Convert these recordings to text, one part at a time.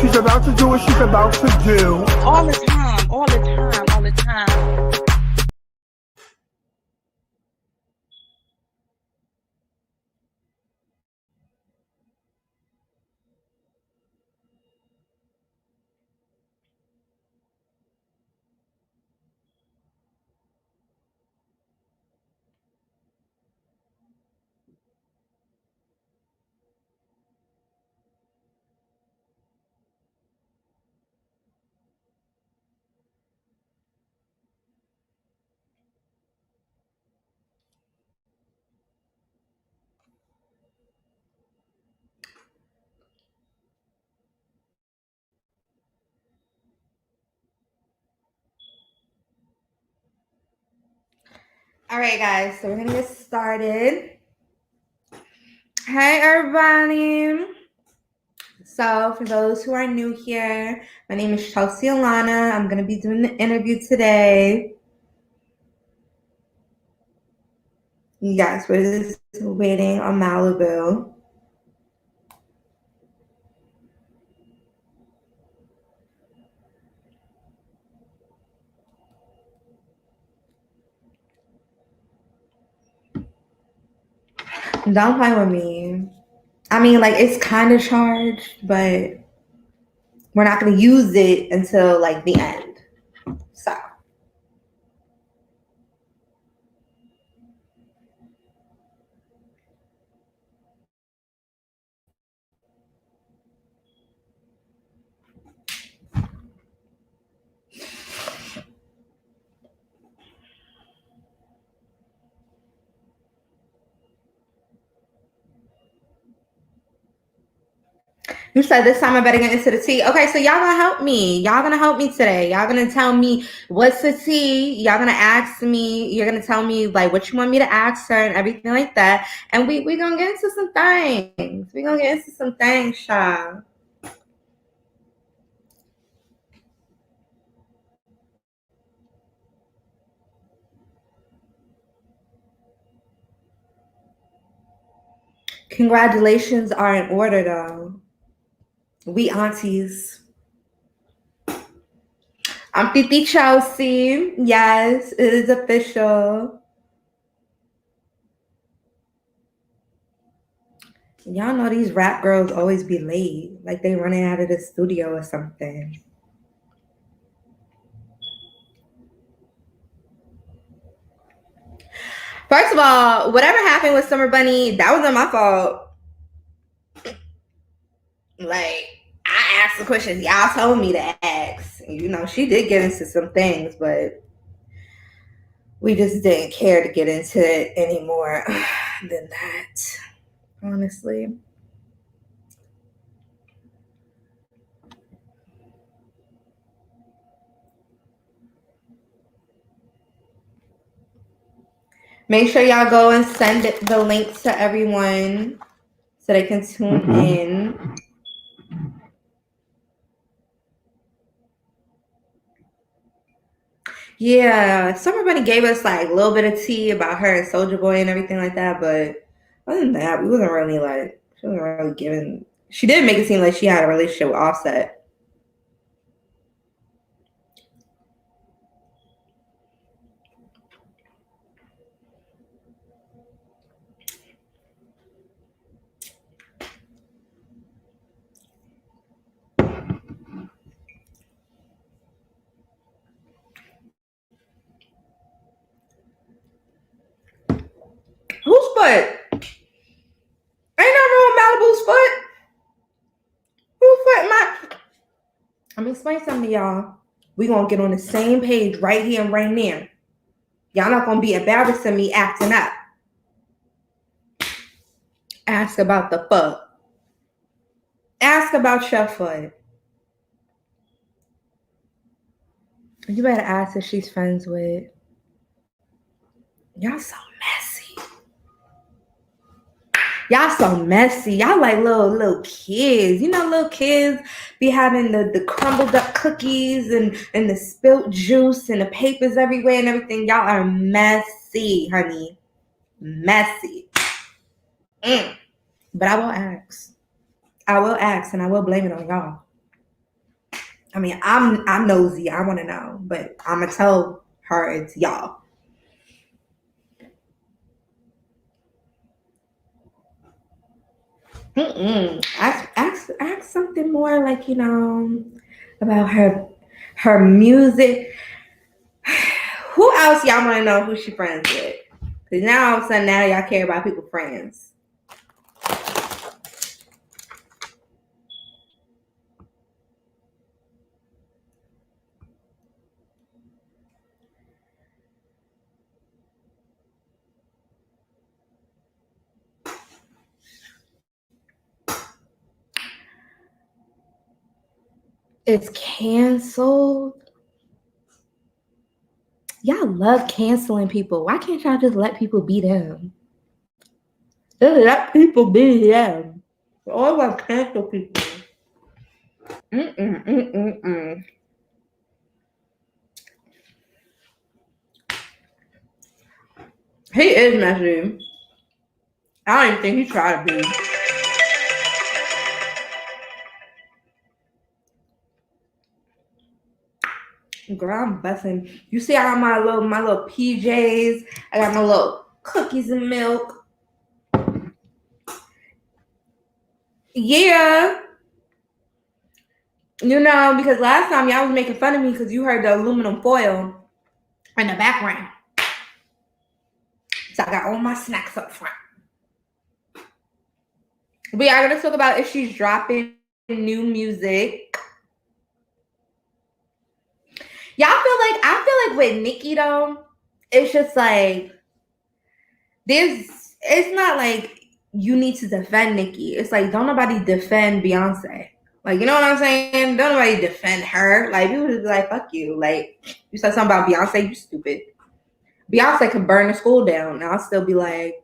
She's about to do what she's about to do. All the time, all the time, all the time. All right, guys, so we're gonna get started. Hey, everybody. So for those who are new here, my name is Chelsea Alana. I'm gonna be doing the interview today. You guys, we're just waiting on Maliibu. Don't play with me. I mean, like, it's kind of charged, but we're not going to use it until, like, the end. So. You said this time I better get into the tea. Okay, so y'all gonna help me. Y'all gonna help me today. Y'all gonna tell me what's the tea. Y'all gonna ask me. You're gonna tell me like what you want me to ask her and everything like that. And we gonna get into some things. We gonna get into some things, Sha. Congratulations are in order though. We aunties. I'm Titi Chelsea. Yes, it is official. Y'all know these rap girls always be late. Like they running out of the studio or something. First of all, whatever happened with Summer Bunny, that wasn't my fault. Like, I asked the questions y'all told me to ask. You know, she did get into some things, but we just didn't care to get into it any more than that, honestly. Make sure y'all go and send the links to everyone so they can tune in. Yeah, Summer Bunny gave us like a little bit of tea about her and Soulja Boy and everything like that, but other than that, we wasn't really like, she wasn't really giving. She did make it seem like she had a relationship with Offset. Whose foot? Ain't nothing wrong with Maliibu's foot. Whose foot? I'm gonna explain something to y'all. We gonna get on the same page right here and right now. Y'all not gonna be embarrassing me acting up. Ask about the foot. Ask about your foot. You better ask if she's friends with. Y'all so messy. Y'all so messy. Y'all like little kids. You know, little kids be having the crumbled up cookies and the spilt juice and the papers everywhere and everything. Y'all are messy, honey. Messy. But I will ask. I will ask and I will blame it on y'all. I mean, I'm nosy. I want to know, but I'm gonna tell her it's y'all. Ask something more like, you know, about her music. Who else y'all want to know who she friends with? Because now all of a sudden now y'all care about people friends. It's canceled. Y'all love canceling people. Why can't y'all just let people be them? Just let people be them. You always want to cancel people. He is messy. I don't even think he tried to be. Girl, I'm busting. You see, I got my little PJs. I got my little cookies and milk. Yeah. You know, because last time y'all was making fun of me because you heard the aluminum foil in the background. So I got all my snacks up front. But yeah, I'm gonna talk about if she's dropping new music. I feel like with Nicki though, it's just like it's not like you need to defend Nicki. It's like don't nobody defend Beyonce. Like, you know what I'm saying? Don't nobody defend her. Like, people just be like, fuck you. Like, you said something about Beyonce, you stupid. Beyonce can burn the school down. And I'll still be like,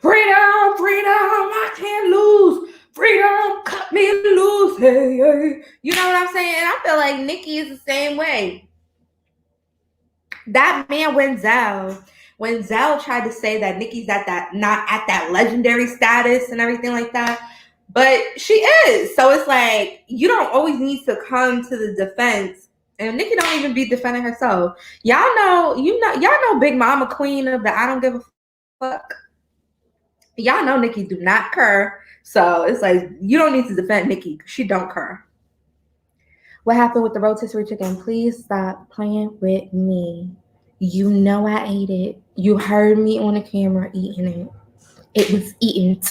freedom, freedom, I can't lose. Freedom, cut me loose. Hey, hey. You know what I'm saying? And I feel like Nicki is the same way. That man, when Zell tried to say that Nicki's not at that legendary status and everything like that, but she is. So it's like you don't always need to come to the defense. And Nicki don't even be defending herself. Y'all know Big Mama Queen of the I don't give a fuck. Y'all know Nicki do not cur. So it's like you don't need to defend Nicki. She don't cur. What happened with the rotisserie chicken? Please stop playing with me. You know I ate it. You heard me on the camera eating it. It was eaten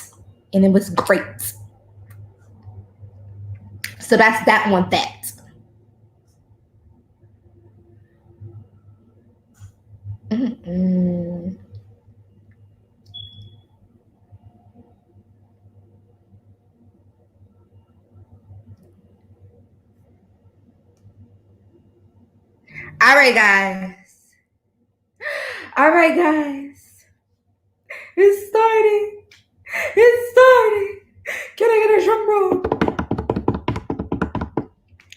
and it was great. So that's that one fact. All right, guys. It's starting. Can I get a drum roll?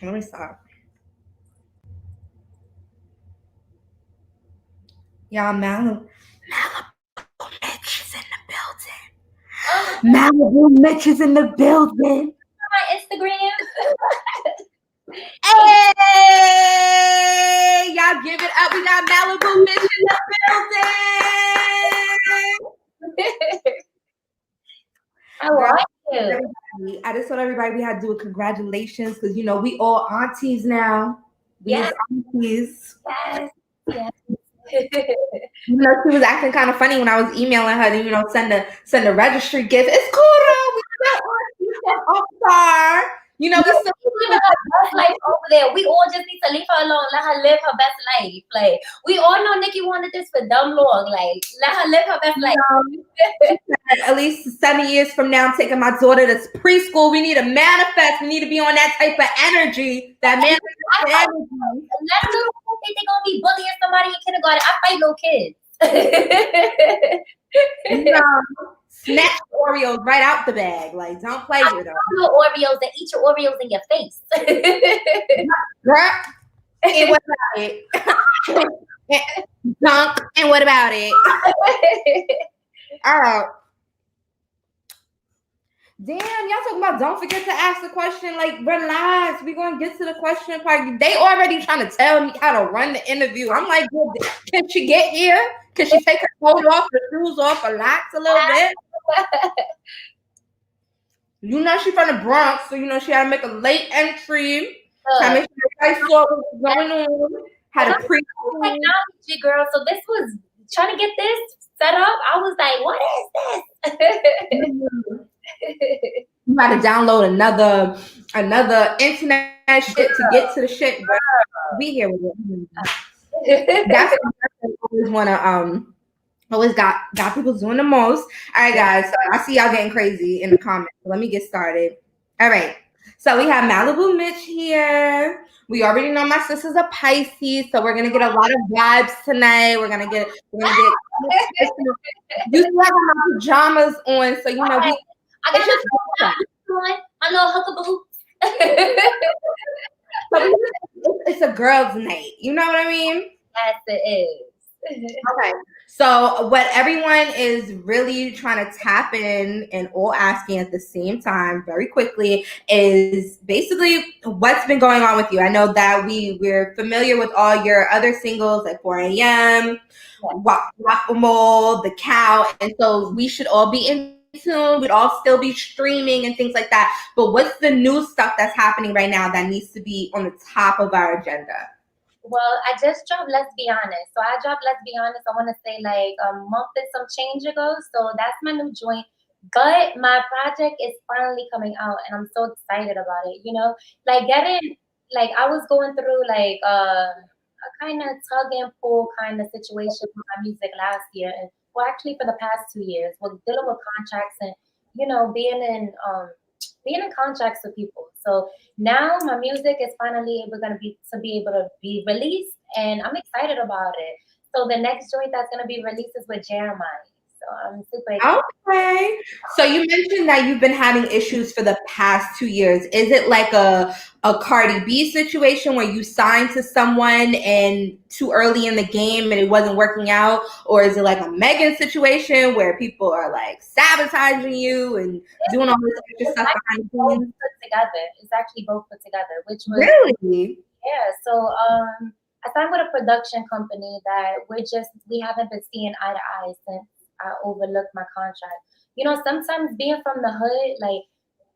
Let me stop. Y'all, Maliibu Miitch is in the building. Maliibu Miitch is in the building. My Instagram. Hey, y'all give it up. We got Maliibu Miitch in the building. How are you? Everybody, I just told everybody we had to do a congratulations because you know we all aunties now. We Yes. aunties. Yes. You know, she was acting kind of funny when I was emailing her to, you know, send a registry gift. It's cool though. We still are. You know, we still living her best life over there. We all just need to leave her alone. Let her live her best life. Like, we all know Nicki wanted this for dumb long. Like, let her live her best life. At least 7 years from now, I'm taking my daughter to preschool. We need to manifest. We need to be on that type of energy. That manifest energy. Let little kids think they're gonna be bullying somebody in kindergarten. I fight little kids. You know, snatch Oreos right out the bag. Like, don't play with them. Little Oreos that eat your Oreos in your face. Girl, and what about it? Dunk, and what about it? All right. Damn, y'all talking about don't forget to ask the question. Like, relax. We're going to get to the question part. They already trying to tell me how to run the interview. I'm like, can she get here? Can she take her coat off, her shoes off, relax a little bit? You know she's from the Bronx, so you know she had to make a late entry. To make sure I saw what was going on. Had a pre technology, girl. So this was trying to get this set up. I was like, what is this? You got to download another internet shit to get to the shit. We here with it. That's what I always wanna always got people doing the most. All right, guys. So I see y'all getting crazy in the comments. So let me get started. All right. So we have Maliibu Miitch here. We already know my sister's a Pisces, so we're gonna get a lot of vibes tonight. We're gonna get. You still have my pajamas on, so you know we. I got my little huckaboo. It's a girls' night. You know what I mean? Yes, it is. Okay. So what everyone is really trying to tap in and all asking at the same time very quickly is basically what's been going on with you. I know that we're familiar with all your other singles like 4 a.m., Guacamole, The Cow, and so we should all be in tune. We'd all still be streaming and things like that. But what's the new stuff that's happening right now that needs to be on the top of our agenda? Well, I just dropped Let's Be Honest. So I dropped Let's Be Honest, I want to say like a month and some change ago. So that's my new joint. But my project is finally coming out and I'm so excited about it. You know, like I was going through like a kind of tug and pull kind of situation with my music last year. And well, actually for the past 2 years, we're dealing with contracts and, you know, being in contracts with people. So now my music is finally able to be released, and I'm excited about it. So the next joint that's gonna be released is with Jeremiah. So I'm super excited. Okay. So you mentioned that you've been having issues for the past 2 years. Is it like a Cardi B situation where you signed to someone and too early in the game and it wasn't working out? Or is it like a Megan situation where people are like sabotaging you and doing all this extra stuff behind the scenes? It's actually both put together, which was really? Yeah. So I signed with a production company that we haven't been seeing eye to eye since I overlooked my contract. You know, sometimes being from the hood, like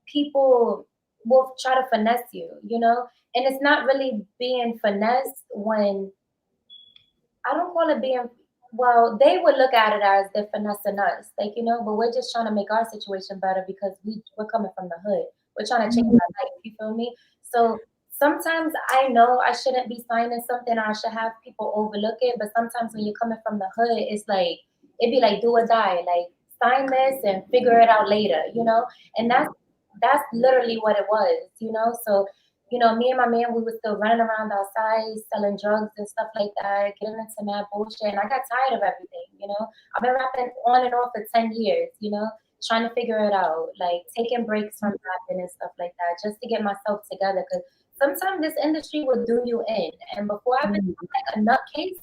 people will try to finesse you, you know, and it's not really being finessed when I don't call it being, well, they would look at it as they're finessing us, like, you know, but we're just trying to make our situation better because we're coming from the hood. We're trying to change our life, you feel me? So sometimes I know I shouldn't be signing something or I should have people overlook it, but sometimes when you're coming from the hood, it's like, it'd be like do or die, like sign this and figure it out later, you know? And that's literally what it was, you know? So, you know, me and my man, we were still running around outside, selling drugs and stuff like that, getting into mad bullshit. And I got tired of everything, you know? I've been rapping on and off for 10 years, you know, trying to figure it out, like taking breaks from rapping and stuff like that, just to get myself together. Because sometimes this industry will do you in. And before I become like a nutcase,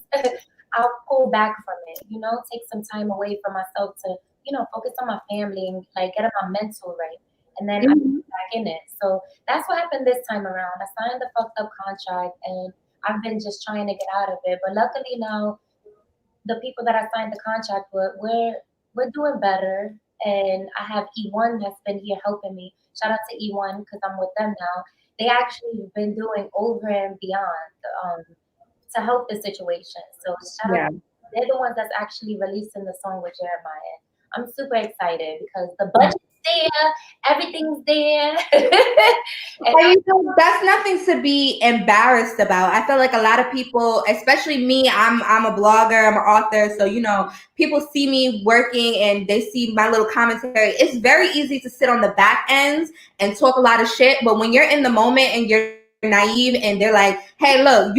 I'll pull back from it, you know, take some time away from myself to, you know, focus on my family and like get my mental right. And then I get back in it. So that's what happened this time around. I signed the fucked up contract and I've been just trying to get out of it. But luckily now, the people that I signed the contract with, we're doing better. And I have E1 that's been here helping me. Shout out to E1 because I'm with them now. They actually have been doing over and beyond to help the situation. So shout out. They're the ones that's actually releasing the song with Jeremiah. I'm super excited because the budget's there, everything's there. And you know, that's nothing to be embarrassed about. I feel like a lot of people, especially me, I'm a blogger, I'm an author, so you know, people see me working and they see my little commentary. It's very easy to sit on the back ends and talk a lot of shit, but when you're in the moment and you're naive and they're like, hey, look,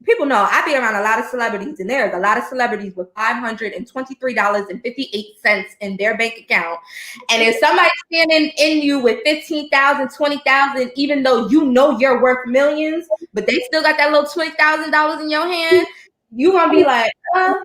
people know I be around a lot of celebrities, and there's a lot of celebrities with $523.58 in their bank account. And if somebody's standing in you with $15,000, $20,000, even though you know you're worth millions, but they still got that little $20,000 in your hand, you gonna be like, and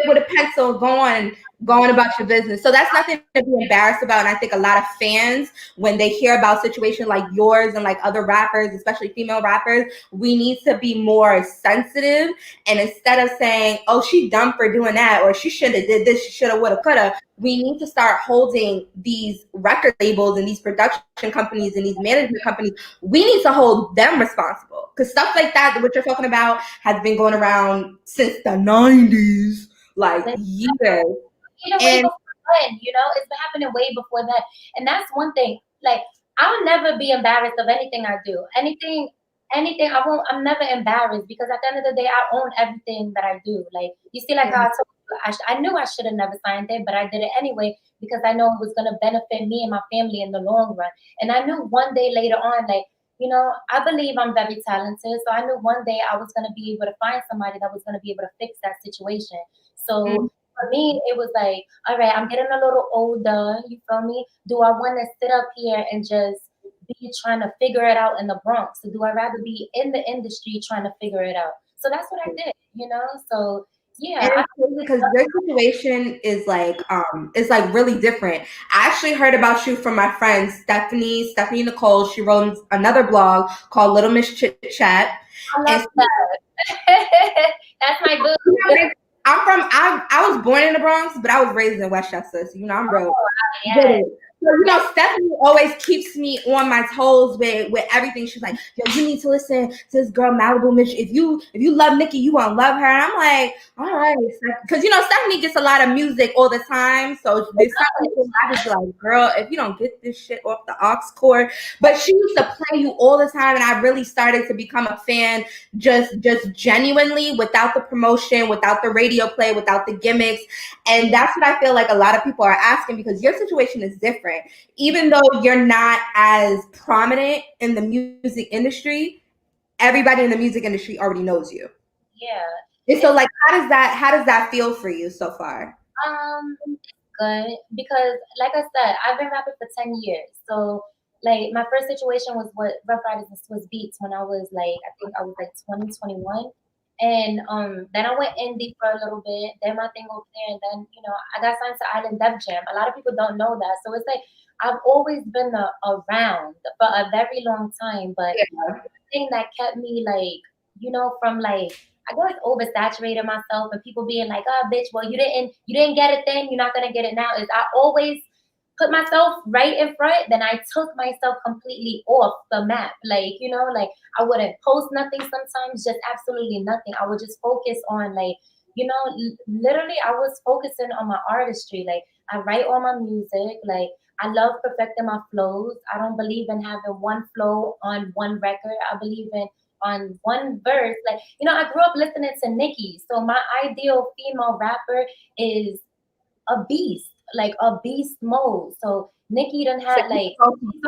with a pencil going about your business. So that's nothing to be embarrassed about. And I think a lot of fans, when they hear about situations like yours and like other rappers, especially female rappers, we need to be more sensitive. And instead of saying, oh, she dumb for doing that, or she should have did this, she should have, would have, could have, we need to start holding these record labels and these production companies and these management companies, we need to hold them responsible. Because stuff like that, what you're talking about, has been going around since the 90s, like years. Way before then, you know, it's been happening way before that. And that's one thing. Like, I'll never be embarrassed of anything I do. Anything, I'm never embarrassed, because at the end of the day, I own everything that I do. Like, you see, like how I told you, I knew I should have never signed it, but I did it anyway, because I know it was going to benefit me and my family in the long run. And I knew one day later on, like, you know, I believe I'm very talented. So I knew one day I was going to be able to find somebody that was going to be able to fix that situation. So for me, it was like, all right, I'm getting a little older. You feel me? Do I want to sit up here and just be trying to figure it out in the Bronx? Or do I rather be in the industry trying to figure it out? So that's what I did, you know? So yeah. Because your situation is like really different. I actually heard about you from my friend Stephanie Nicole. She wrote another blog called Little Miss Chit Chat. I love that. That's my boo. I was born in the Bronx, but I was raised in Westchester. So, you know, I'm real. Yeah. So, you know, Stephanie always keeps me on my toes with everything. She's like, yo, you need to listen to this girl, Maliibu Miitch. If you love Nicki, you gonna love her. And I'm like, all right. Because, you know, Stephanie gets a lot of music all the time. So there's something I just like, girl, if you don't get this shit off the aux cord. But she used to play you all the time. And I really started to become a fan just genuinely, without the promotion, without the radio play, without the gimmicks. And that's what I feel like a lot of people are asking, because your situation is different. Even though you're not as prominent in the music industry, everybody in the music industry already knows you. Yeah. And so, like, how does that feel for you so far? Good, because like I said, I've been rapping for 10 years. So like my first situation was with Ruff Ryders and Swizz Beatz when I was like, I think I was like 20, 21. And then I went indie for a little bit, did my thing over there, and then, you know, I got signed to Island Def Jam. A lot of people don't know that. So it's like I've always been around for a very long time. But the thing that kept me, like, you know, from like, I guess oversaturated myself and people being like, oh bitch, well you didn't get it then, you're not gonna get it now, is I always put myself right in front, then I took myself completely off the map. Like, you know, like I wouldn't post nothing sometimes, just absolutely nothing. I would just focus on, like, you know, literally I was focusing on my artistry. Like I write all my music, like I love perfecting my flows. I don't believe in having one flow on one record. I believe in on one verse. Like, you know, I grew up listening to Nicki. So my ideal female rapper is a beast, like a beast mode. So Nicki done had like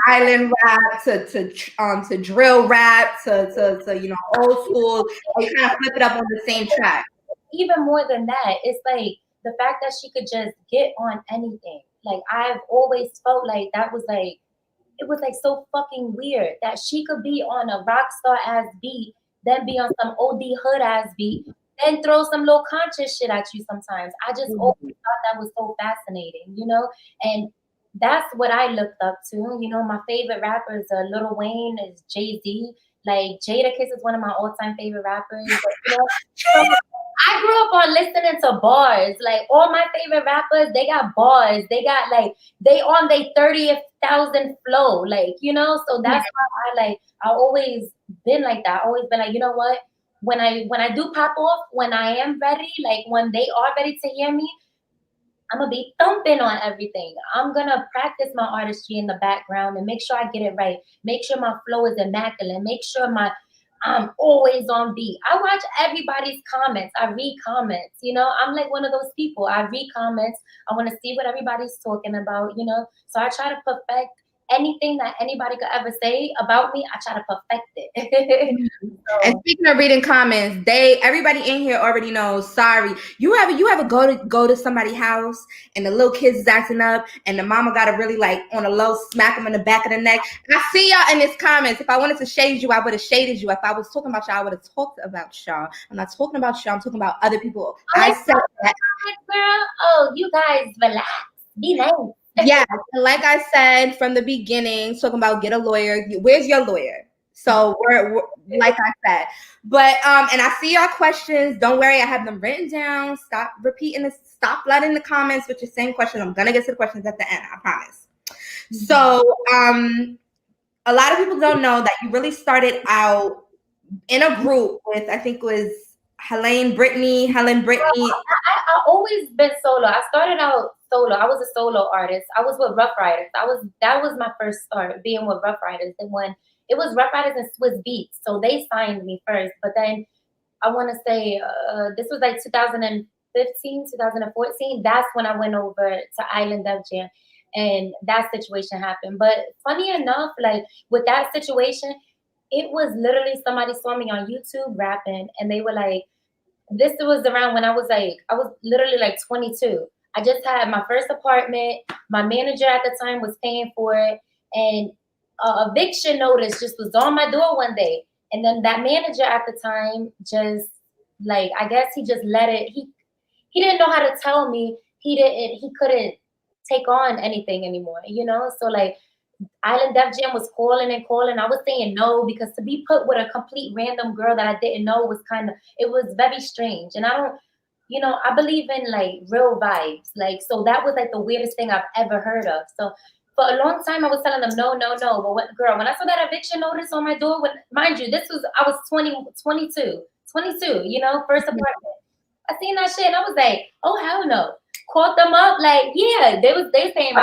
island rap to drill rap to you know, old school, and kind of flip it up on the same track. Even more than that, it's like the fact that she could just get on anything. Like I've always felt like that was like, it was like so fucking weird that she could be on a rock star ass beat, then be on some OD hood ass beat, then throw some low conscious shit at you sometimes. I just always thought that was so fascinating, you know? And that's what I looked up to. You know, my favorite rappers are Lil Wayne, is Jay-Z. Like Jadakiss is one of my all-time favorite rappers. But, you know, I grew up on listening to bars. Like all my favorite rappers, they got bars. They got like, they on their 30,000 flow. Like, you know, so that's why I always been like that. I always been like, you know what? When I do pop off, when I am ready, like when they are ready to hear me, I'm gonna be thumping on everything. I'm gonna practice my artistry in the background and make sure I get it right. Make sure my flow is immaculate. Make sure I'm always on beat. I watch everybody's comments. I read comments. You know, I'm like one of those people. I read comments. I want to see what everybody's talking about, you know. So I try to perfect anything that anybody could ever say about me, I try to perfect it. And speaking of reading comments, everybody in here already knows. Sorry, you ever go to somebody's house and the little kids is acting up, and the mama gotta really like on a low smack them in the back of the neck. I see y'all in these comments. If I wanted to shade you, I would have shaded you. If I was talking about y'all, I would have talked about y'all. I'm not talking about y'all. I'm talking about other people. I said that. Girl, oh, you guys relax, be nice. Yeah, like I said from the beginning, talking about get a lawyer. Where's your lawyer? So we're like I said, but and I see your questions. Don't worry, I have them written down. Stop repeating this. Stop flooding the comments with your same questions. I'm gonna get to the questions at the end. I promise. So a lot of people don't know that you really started out in a group with, I think it was Helen Brittany. I always been solo. I started out solo. I was a solo artist. I was with Ruff Ryders. That was my first start, being with Ruff Ryders. And when it was Ruff Ryders and Swizz Beatz, so they signed me first. But then I want to say this was like 2015, 2014. That's when I went over to Island Def Jam, and that situation happened. But funny enough, like with that situation, it was literally somebody saw me on YouTube rapping, and they were like, this was around when I was literally like 22. I just had my first apartment. My manager at the time was paying for it, and eviction notice just was on my door one day. And then that manager at the time just like, I guess he just let it. He didn't know how to tell me he couldn't take on anything anymore, you know. So like Island Def Jam was calling and calling. I was saying no, because to be put with a complete random girl that I didn't know was it was very strange. And I don't, you know, I believe in like real vibes. Like, so that was like the weirdest thing I've ever heard of. So for a long time I was telling them no. But when I saw that eviction notice on my door, mind you, I was 22, you know, first apartment. I seen that shit and I was like, oh hell no. Called them up, like, yeah, they saying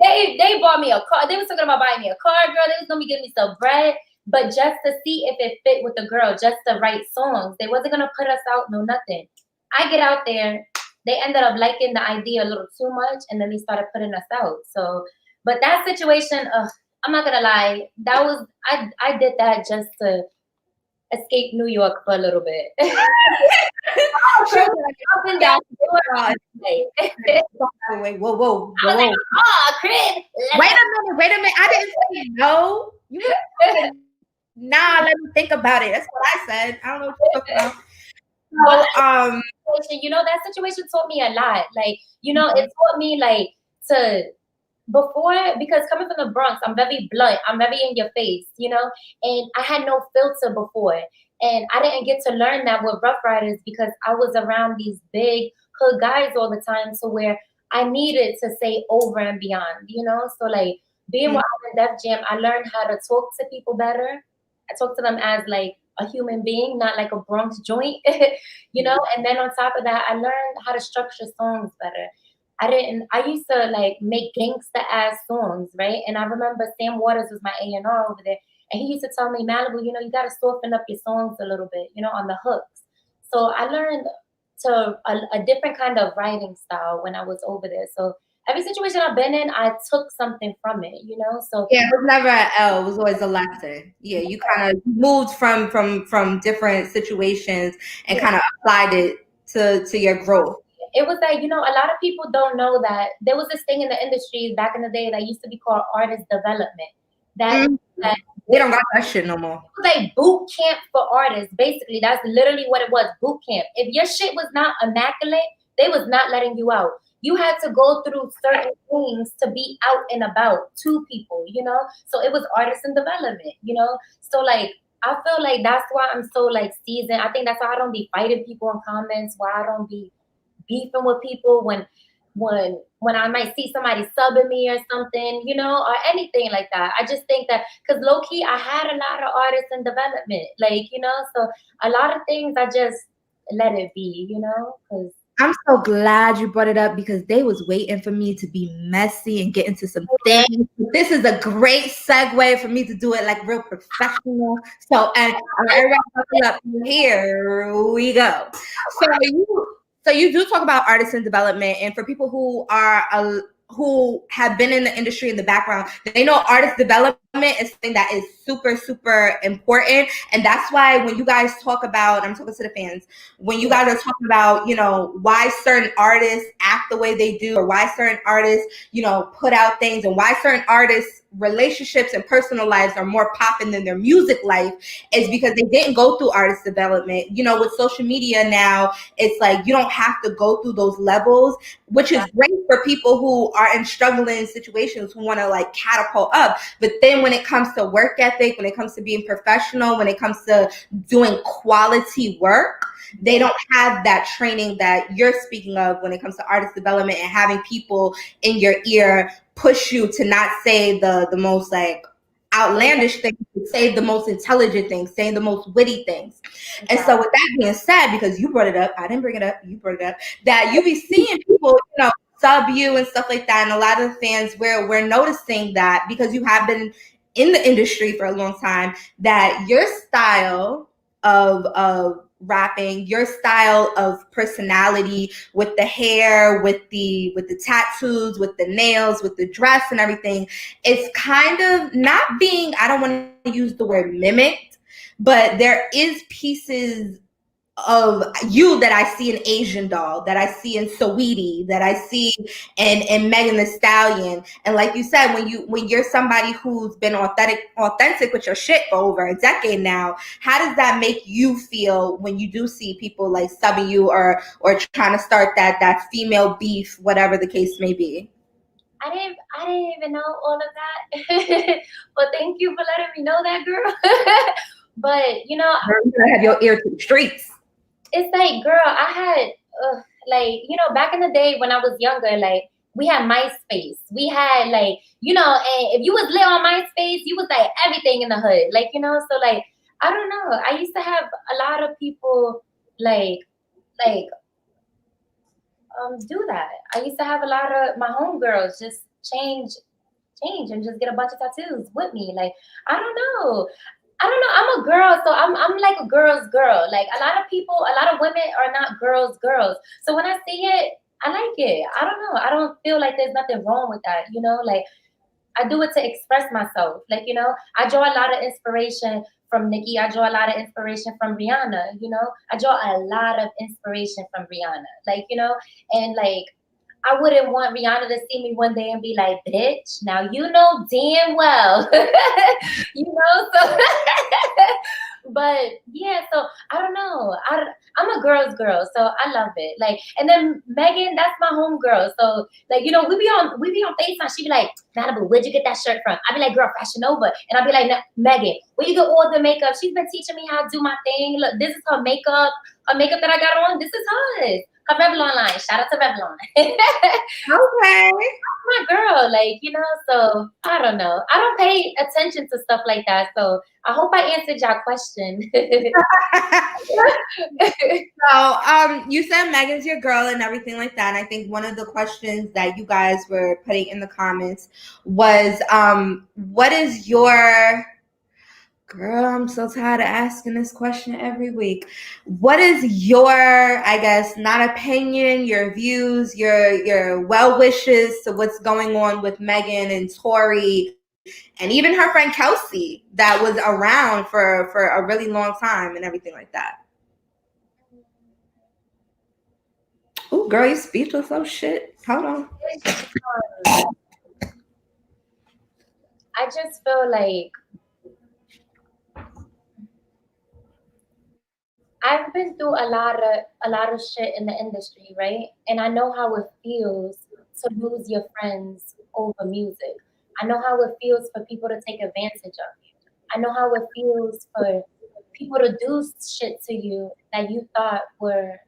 They bought me a car. They was talking about buying me a car, girl. They was gonna be giving me some bread, but just to see if it fit with the girl, just to write songs. They wasn't gonna put us out, no nothing. I get out there. They ended up liking the idea a little too much, and then they started putting us out. So, but that situation, I'm not gonna lie, that was I did that just to escape New York for a little bit. Up and down. Wait, whoa. Like, oh, Chris. Wait a minute. I didn't say no. You nah, let me think about it. That's what I said. I don't know what you're talking about. So, you know, that situation taught me a lot. Like, you know, it taught me like because coming from the Bronx, I'm very blunt. I'm very in your face, you know, and I had no filter before. And I didn't get to learn that with Ruff Ryders because I was around these big hood guys all the time. So where I needed to say over and beyond, you know? So like being with Island Def Jam, I learned how to talk to people better. I talk to them as like a human being, not like a Bronx joint, you know? And then on top of that, I learned how to structure songs better. I used to like make gangsta ass songs, right? And I remember Sam Waters was my A&R over there. And he used to tell me, Maliibu, you know, you got to soften up your songs a little bit, you know, on the hooks. So I learned a different kind of writing style when I was over there. So every situation I've been in, I took something from it, you know? So yeah, it was never an L. It was always a lesson. Yeah, you kind of moved from different situations and kind of applied it to your growth. It was like, you know, a lot of people don't know that there was this thing in the industry back in the day that used to be called artist development. That they don't got that shit no more. It was like boot camp for artists. Basically, that's literally what it was, boot camp. If your shit was not immaculate, they was not letting you out. You had to go through certain things to be out and about to people, you know? So it was artist and development, you know? So like, I feel like that's why I'm so like seasoned. I think that's why I don't be fighting people in comments, why I don't be beefing with people when I might see somebody subbing me or something, you know, or anything like that. I just think that because low key, I had a lot of artists in development, like, you know, so a lot of things I just let it be, you know, because I'm so glad you brought it up because they was waiting for me to be messy and get into some things. This is a great segue for me to do it like real professional. So, and everybody buckle up. Here we go. So you do talk about artist and development, and for people who are who have been in the industry in the background, they know artist development is something that is super, super important. And that's why when you guys talk about, I'm talking to the fans, when you guys are talking about, you know, why certain artists act the way they do, or why certain artists, you know, put out things, and why certain artists' relationships and personal lives are more popping than their music life, is because they didn't go through artist development. You know, with social media now, it's like you don't have to go through those levels, which is great for people who are in struggling situations, who want to like catapult up. But then when it comes to work ethic, when it comes to being professional, when it comes to doing quality work, they don't have that training that you're speaking of when it comes to artist development and having people in your ear push you to not say the most like outlandish things, say the most intelligent things, saying the most witty things. And so with that being said, because you brought it up, I didn't bring it up, you brought it up, that you be seeing people, you know, sub you and stuff like that. And a lot of the fans, we're noticing that, because you have been in the industry for a long time, that your style of rapping, your style of personality, with the hair, with the tattoos, with the nails, with the dress and everything, it's kind of not being, I don't want to use the word mimicked, but there is pieces of you that I see in Asian Doll, that I see in Saweetie, that I see in Megan Thee Stallion. And like you said, when you're somebody who's been authentic with your shit for over a decade now, how does that make you feel when you do see people like subbing you or trying to start that female beef, whatever the case may be? I didn't even know all of that. But thank you for letting me know that, girl. But you know, You're gonna have your ear to the streets. It's like, girl, I had like, you know, back in the day when I was younger, like we had MySpace. We had like, you know, and if you was lit on MySpace, you was like everything in the hood. Like, you know, so like, I don't know. I used to have a lot of people like do that. I used to have a lot of my homegirls just change and just get a bunch of tattoos with me. Like, I don't know. I'm a girl, so I'm like a girl's girl. Like a lot of women are not girls. So when I see it, I like it. I don't know. I don't feel like there's nothing wrong with that. You know, like I do it to express myself. Like, you know, I draw a lot of inspiration from Nicki. I draw a lot of inspiration from Rihanna. You know, I draw a lot of inspiration from Rihanna. Like, you know, and like, I wouldn't want Rihanna to see me one day and be like, bitch, now you know damn well. You know, so but yeah, so I don't know. I'm a girl's girl, so I love it. Like, and then Megan, that's my homegirl. So like, you know, we be on FaceTime. She be like, Maliibu, where'd you get that shirt from? I be like, girl, Fashion Nova. And I be like, Megan, where you get all the makeup? She's been teaching me how to do my thing. Look, this is her makeup. Her makeup that I got on, this is hers. Her Revlon line. Shout out to Revlon. Okay. My girl, like, you know, so I don't know. I don't pay attention to stuff like that. So I hope I answered your question. So you said Megan's your girl and everything like that. And I think one of the questions that you guys were putting in the comments was what is your girl, I'm so tired of asking this question every week. What is your, I guess, not opinion, your views, your well wishes to what's going on with Megan and Tori and even her friend Kelsey that was around for a really long time and everything like that? Oh, girl, you speechless. Oh, shit. Hold on. I just feel like I've been through a lot of shit in the industry, right? And I know how it feels to lose your friends over music. I know how it feels for people to take advantage of you. I know how it feels for people to do shit to you that you thought were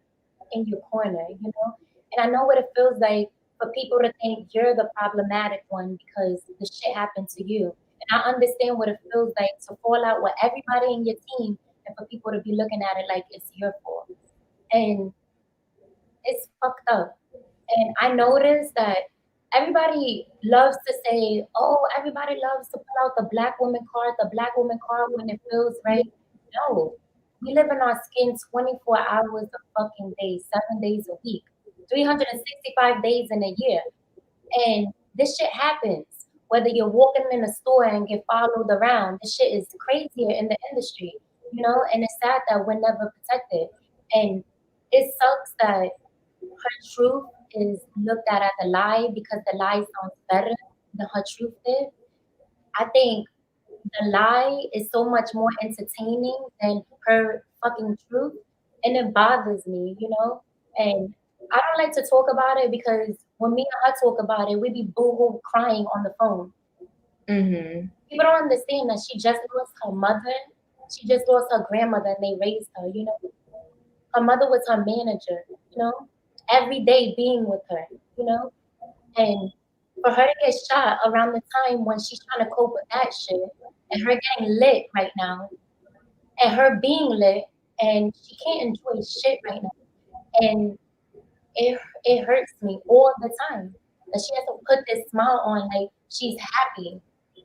in your corner, you know? And I know what it feels like for people to think you're the problematic one because the shit happened to you. And I understand what it feels like to fall out with everybody in your team and for people to be looking at it like it's your fault. And it's fucked up. And I noticed that everybody loves to say, oh, everybody loves to pull out the black woman card when it feels right. No, we live in our skin 24 hours a fucking day, 7 days a week, 365 days in a year. And this shit happens. Whether you're walking in a store and get followed around, this shit is crazier in the industry, you know? And it's sad that we're never protected. And it sucks that her truth is looked at as a lie because the lie sounds better than her truth did. I think the lie is so much more entertaining than her fucking truth. And it bothers me, you know? And I don't like to talk about it because when me and her talk about it, we be boo-hoo crying on the phone. Mm-hmm. People don't understand that she just lost her mother. She just lost her grandmother and they raised her, you know? Her mother was her manager, you know? Every day being with her, you know? And for her to get shot around the time when she's trying to cope with that shit, and her getting lit right now, and her being lit, and she can't enjoy shit right now. And it hurts me all the time that she has to put this smile on like she's happy.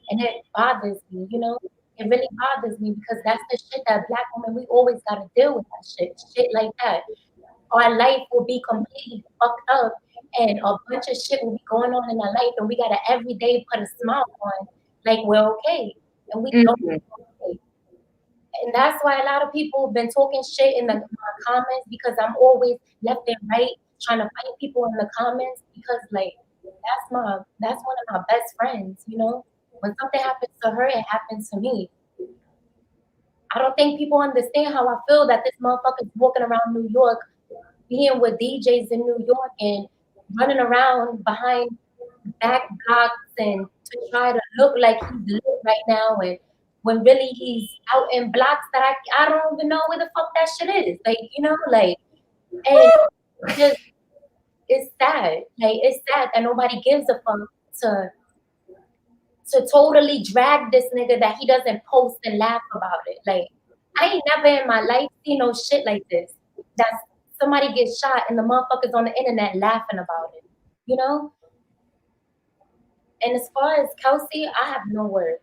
And it bothers me, you know? It really bothers me because that's the shit that Black women, we always gotta deal with that shit like that. Our life will be completely fucked up and a bunch of shit will be going on in our life and we gotta every day put a smile on like we're okay. And we don't Mm-hmm. okay. And that's why a lot of people have been talking shit in my comments because I'm always left and right trying to fight people in the comments because like that's one of my best friends, you know? When something happens to her, it happens to me. I don't think people understand how I feel that this motherfucker's walking around New York, being with DJs in New York and running around behind back blocks and to try to look like he's lit right now and when really he's out in blocks that I don't even know where the fuck that shit is. Like, you know, like and just it's sad. Like it's sad that nobody gives a fuck to totally drag this nigga that he doesn't post and laugh about it. Like I ain't never in my life seen no shit like this. That somebody gets shot and the motherfuckers on the internet laughing about it. You know? And as far as Kelsey, I have no words.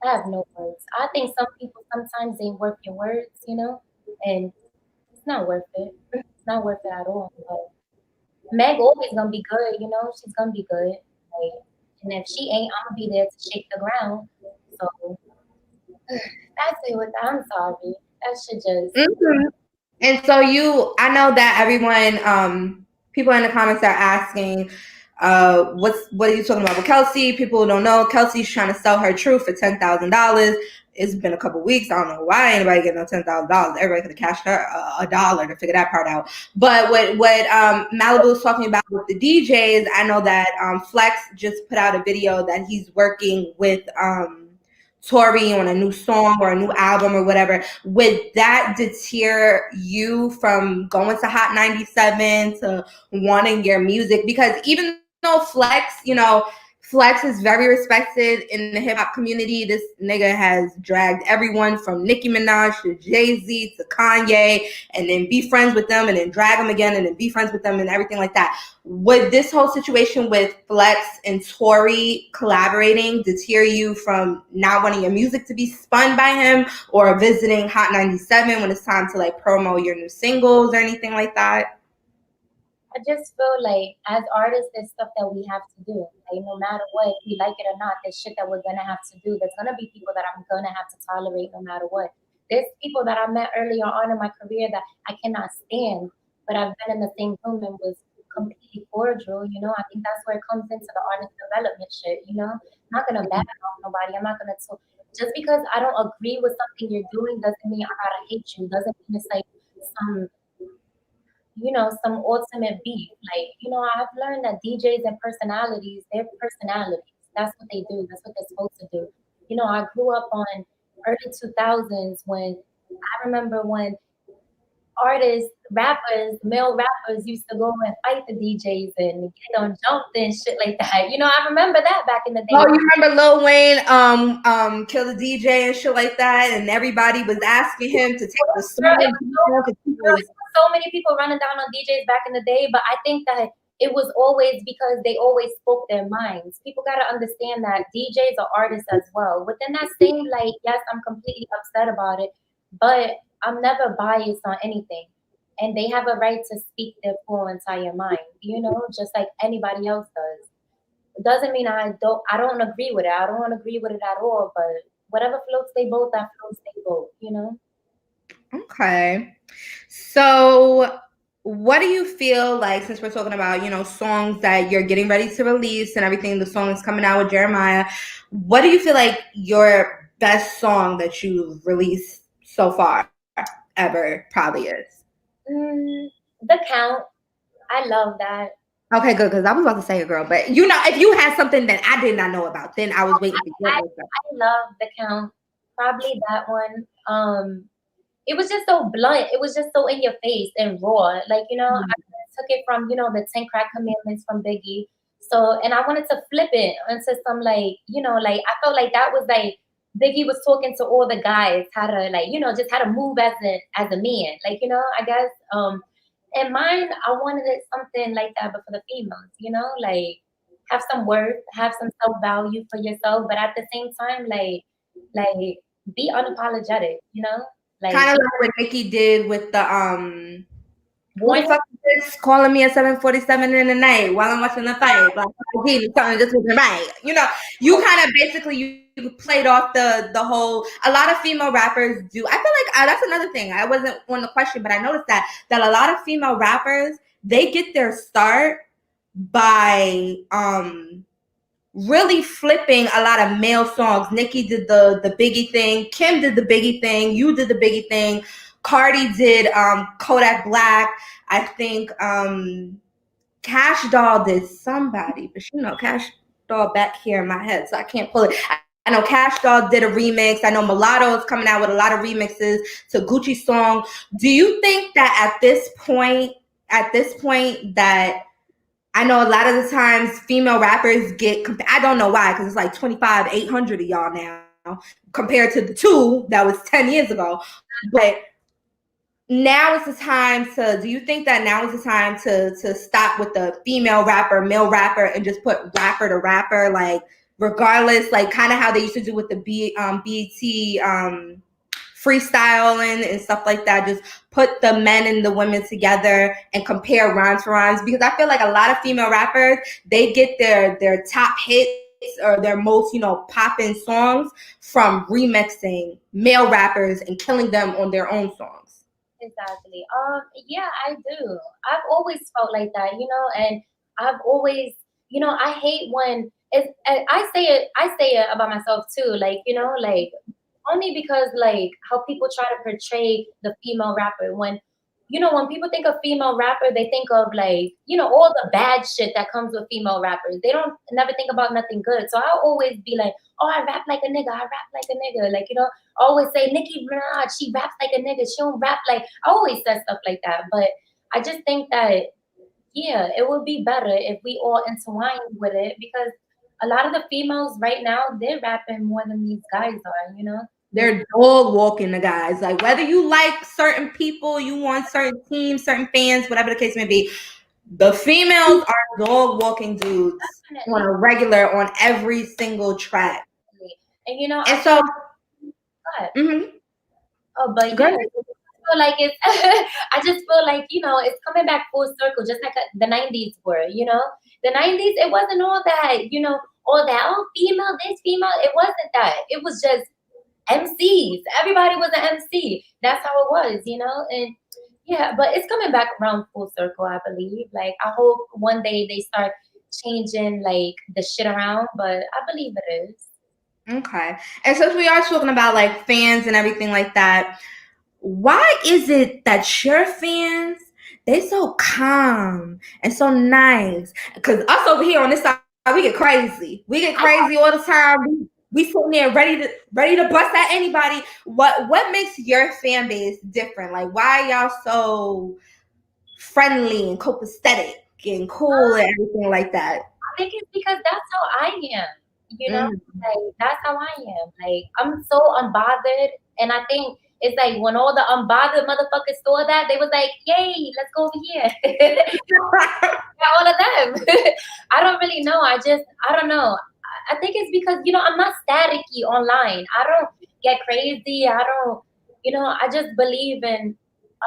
I have no words. I think some people sometimes ain't worth your words, you know? And it's not worth it. It's not worth it at all. But Meg always gonna be good, you know? She's gonna be good. Like, and if she ain't, I'm gonna be there to shake the ground. So that's it with that. I'm sorry. That should just Mm-hmm. And so I know that everyone, people in the comments are asking, what are you talking about with Kelsey? People don't know. Kelsey's trying to sell her truth for $10,000. It's been a couple weeks. I don't know why anybody getting no $10,000. Everybody could have cashed her a dollar to figure that part out. But what Maliibu's talking about with the DJs, I know that Flex just put out a video that he's working with Tory on a new song or a new album or whatever. Would that deter you from going to Hot 97 to wanting your music? Because even though Flex is very respected in the hip hop community, this nigga has dragged everyone from Nicki Minaj to Jay-Z to Kanye and then be friends with them and then drag them again and then be friends with them and everything like that. Would this whole situation with Flex and Tory collaborating deter you from not wanting your music to be spun by him or visiting Hot 97 when it's time to like promo your new singles or anything like that? I just feel like as artists, there's stuff that we have to do. Like no matter what, if we like it or not, there's shit that we're gonna have to do. There's gonna be people that I'm gonna have to tolerate no matter what. There's people that I met earlier on in my career that I cannot stand, but I've been in the same room and was completely cordial. You know, I think that's where it comes into the artist development shit. You know, I'm not gonna back off nobody. I'm not gonna talk. Just because I don't agree with something you're doing doesn't mean I gotta hate you. Doesn't mean it's like some some ultimate beef. Like, I've learned that DJs and personalities, they're personalities. That's what they do. That's what they're supposed to do. I grew up on early 2000s when I remember when male rappers used to go and fight the DJs and get them jumped and shit like that. I remember that back in the day. Oh, you remember Lil Wayne kill the DJ and shit like that, and everybody was asking him to take the song. So many people running down on DJs back in the day, but I think that it was always because they always spoke their minds. People got to understand that DJs are artists as well. Within that same light, yes, I'm completely upset about it, but I'm never biased on anything. And they have a right to speak their full entire mind, just like anybody else does. Doesn't mean I don't agree with it. I don't agree with it at all. But whatever floats they boat, that floats they boat. You know. Okay. So what do you feel like, since we're talking about, songs that you're getting ready to release and everything, the song is coming out with Jeremiah, what do you feel like your best song that you've released so far ever probably is? The Count. I love that. Okay, good, because I was about to say it, girl. But if you had something that I did not know about, then I was waiting for you. I love The Count. Probably that one. It was just so blunt. It was just so in your face and raw. Like, I took it from, the 10 crack commandments from Biggie. So, and I wanted to flip it into some like, I felt like that was like Biggie was talking to all the guys how to like, just how to move as a man. Like, I guess and mine, I wanted it something like that, but for the females, like have some worth, have some self-value for yourself, but at the same time, like be unapologetic, like kind of like what Nicki did with the who the one. fuck is this calling me at 7:47 in the night while I'm watching the fight? Like, something just wasn't right. You kind of basically you played off the whole. A lot of female rappers do. I feel like that's another thing. I wasn't on the question, but I noticed that a lot of female rappers, they get their start by really flipping a lot of male songs. Nicki did the Biggie thing. Kim did the Biggie thing. You did the Biggie thing. Cardi did Kodak Black. I think Cash Doll did somebody, but Cash Doll back here in my head, so I can't pull it. I know Cash Doll did a remix. I know Mulatto is coming out with a lot of remixes to Gucci's song. Do you think that at this point that I know a lot of the times female rappers get, I don't know why, because it's like 800 of y'all now compared to the 2 that was 10 years ago. But now is the time do you think that now is the time to stop with the female rapper, male rapper, and just put rapper to rapper, like regardless, like kind of how they used to do with the BET freestyling and stuff like that, just put the men and the women together and compare rhymes for rhymes? Because I feel like a lot of female rappers, they get their top hits or their most popping songs from remixing male rappers and killing them on their own songs. Exactly. Yeah, I do. I've always felt like that, and I've always, I hate when I say it about myself too, like, like only because like how people try to portray the female rapper when people think of female rapper, they think of like, all the bad shit that comes with female rappers. They don't never think about nothing good. So I'll always be like, oh, I rap like a nigga. I rap like a nigga. Like, I always say Nicki Minaj, she raps like a nigga. She don't rap like, I always say stuff like that. But I just think that, yeah, it would be better if we all intertwine with it, because a lot of the females right now, they're rapping more than these guys are, They're dog walking the guys. Like, whether you like certain people, you want certain teams, certain fans, whatever the case may be, the females are dog walking dudes on a regular, on every single track. And and so but yeah, I feel like it's I just feel like, it's coming back full circle, just like the 90s were, the 90s, it wasn't all that, all that, oh, female, this female, it wasn't that. It was just MCs. Everybody was an MC. That's how it was, and yeah, but it's coming back around full circle, I believe. Like, I hope one day they start changing like the shit around, but I believe it is. Okay. And since we are talking about like fans and everything like that, why is it that your fans, they so calm and so nice? Because us over here on this side, we get crazy. We get crazy all the time. We sitting there ready to bust at anybody. What makes your fan base different? Like, why are y'all so friendly and copacetic and cool and everything like that? I think it's because that's how I am. Like, that's how I am. Like, I'm so unbothered, and I think it's like when all the unbothered motherfuckers saw that, they was like, yay, let's go over here. All of them. I don't really know. I don't know. I think it's because, I'm not staticky online. I don't get crazy. I don't, I just believe in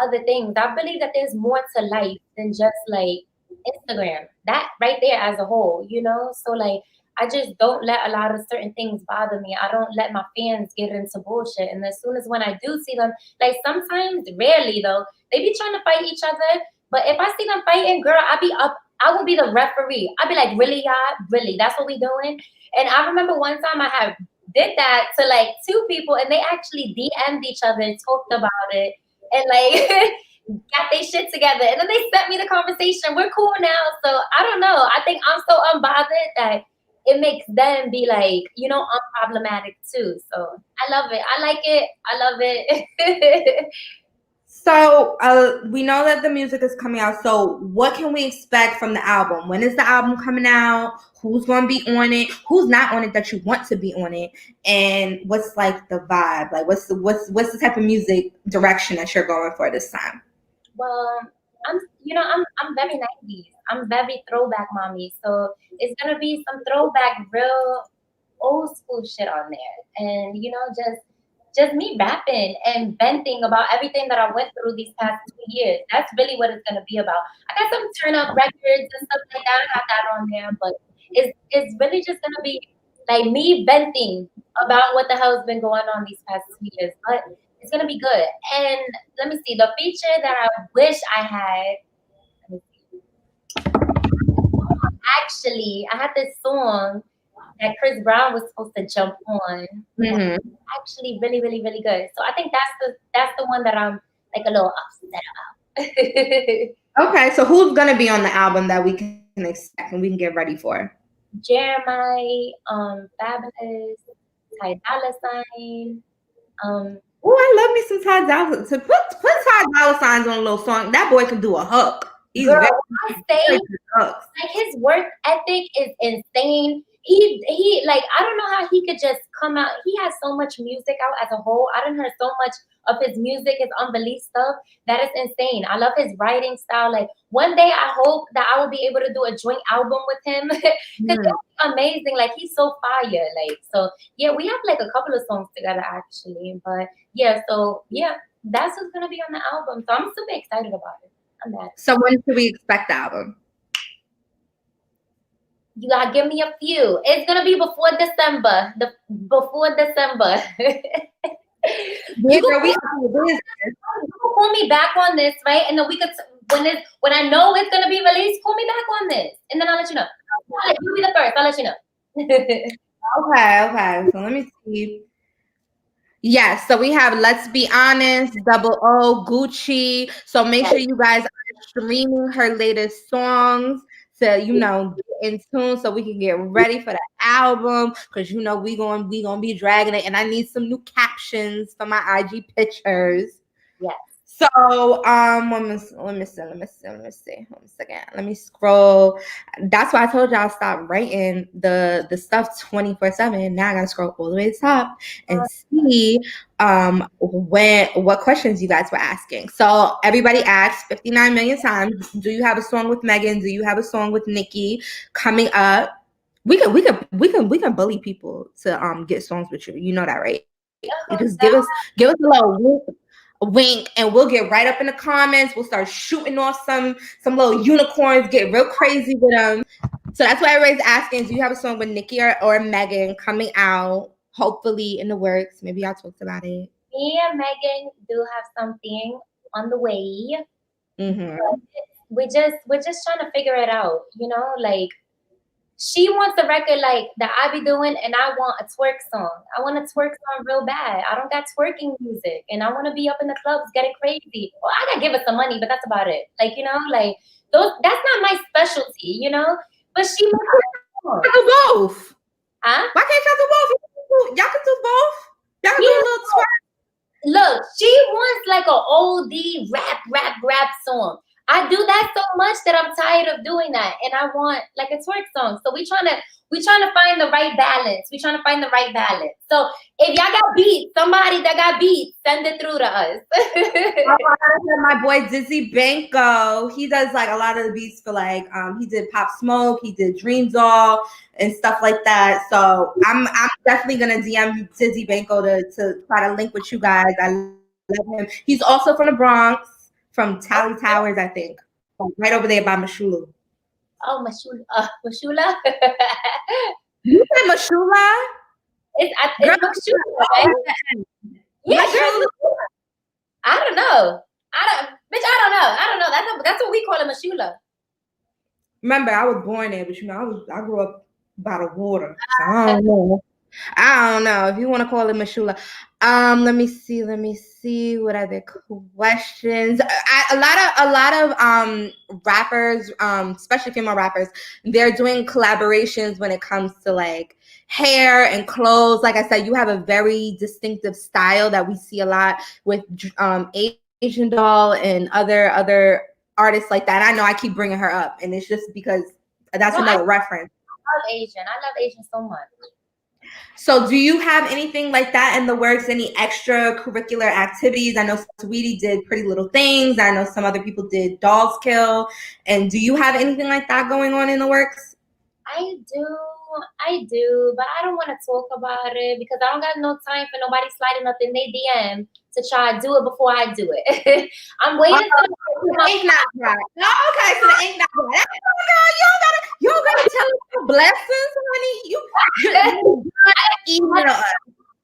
other things. I believe that there's more to life than just like Instagram. That right there as a whole, you know? So like I just don't let a lot of certain things bother me. I don't let my fans get into bullshit. And as soon as when I do see them, like sometimes, rarely though, they be trying to fight each other. But if I see them fighting, girl, I will be the referee. I'll be like, really, y'all? Really? That's what we doing? And I remember one time I had did that to like 2 people and they actually DM'd each other and talked about it and like got their shit together. And then they sent me the conversation. We're cool now. So I don't know. I think I'm so unbothered that it makes them be like, you know, unproblematic too. So I love it. I like it. I love it. So we know that the music is coming out. So what can we expect from the album? When is the album coming out? Who's going to be on it? Who's not on it that you want to be on it? And what's like the vibe? Like what's the type of music direction that you're going for this time? Well, I'm very 90s. I'm very throwback mommy. So it's gonna be some throwback, real old school shit on there. And you know, just me rapping and venting about everything that I went through these past 2 years. That's really what it's gonna be about. I got some turn up records and stuff like that. I got that on there, but it's really just gonna be like me venting about what the hell's been going on these past 2 years. But it's gonna be good. And let me see, the feature that I wish I had. Let me see. Actually, I had this song that Chris Brown was supposed to jump on. Mm-hmm. Actually, really, really, really good. So I think that's the one that I'm like a little upset about. Okay, so who's gonna be on the album that we can expect and we can get ready for? Jeremiah, Fabulous, Ty Dolla $ign. Oh, I love me some Ty Dolla. So put Ty Dolla $ign on a little song. That boy can do a hook. He's Girl, very I say, like his work ethic is insane. He like I don't know how he could just come out. He has so much music out as a whole. I done heard so much of his music, his unbelief stuff. That is insane. I love his writing style. Like one day I hope that I will be able to do a joint album with him because it's amazing. Like he's so fire. Like so yeah, we have like a couple of songs together actually. But yeah, so yeah, that's what's gonna be on the album. So I'm super excited about it. So when should we expect the album? You gotta give me a few. It's gonna be before December. Before December. You can call me back on this, right? And then we could when I know it's gonna be released, call me back on this, and then I'll let you know. You be the first. I'll let you know. Okay. So let me see. Yes, so we have Let's Be Honest, Double O, Gucci. So make sure you guys are streaming her latest songs to, you know, get in tune so we can get ready for the album. Because you know we gonna be dragging it. And I need some new captions for my IG pictures. Yes. So let me see. Hold on a second. Let me scroll. That's why I told y'all stop writing the stuff 24/7. Now I gotta scroll all the way to the top and see what questions you guys were asking. So everybody asked 59 million times, do you have a song with Megan? Do you have a song with Nicki coming up? We can bully people to get songs with you. You know that, right? You just give us a little wink and we'll get right up in the comments. We'll start shooting off some little unicorns, get real crazy with them. So that's why everybody's asking, do you have a song with Nicki or Megan coming out, hopefully in the works? Maybe y'all talked about it. Me and Megan do have something on the way. Mm-hmm. We're just trying to figure it out, you know, like she wants a record like that I be doing, and I want a twerk song. I want a twerk song real bad. I don't got twerking music, and I want to be up in the clubs getting crazy. Well, I gotta give her some money, but that's about it. Like, you know, like that's not my specialty, you know. But she wants to do both. Huh? Why can't y'all do both? Y'all can do both. Y'all can do a little twerk. Look, she wants like an oldie rap song. I do that so much that I'm tired of doing that, and I want like a twerk song. So we trying to find the right balance. We trying to find the right balance. So if y'all got beats, somebody that got beats, send it through to us. My boy Dizzy Banco, he does like a lot of the beats for like he did Pop Smoke, he did Dream Doll and stuff like that. So I'm definitely gonna DM Dizzy Banco to try to link with you guys. I love him. He's also from the Bronx. From Tally Towers, I think. Right over there by Mashulu. Oh, Mashula. You said Mashula? It's Mashula, right? Yeah, girl. I don't know. I don't know. That's what we call it, Mashula. Remember, I was born there, but I grew up by the water. So I don't know if you want to call it Mashula. Let me see what other questions. A lot of rappers, especially female rappers, they're doing collaborations when it comes to like hair and clothes. Like I said, you have a very distinctive style that we see a lot with Asian Doll and other artists like that. I know I keep bringing her up, and it's just because that's another reference. I love Asian so much. So do you have anything like that in the works? Any extracurricular activities? I know Sweetie did Pretty Little Things. I know some other people did Dolls Kill. And do you have anything like that going on in the works? I do, but I don't want to talk about it because I don't got no time for nobody sliding up in their DM to try to do it before I do it. I'm waiting for the ink not dry. Okay, so the ink not dry. You don't gotta tell us your blessings, honey. You email us.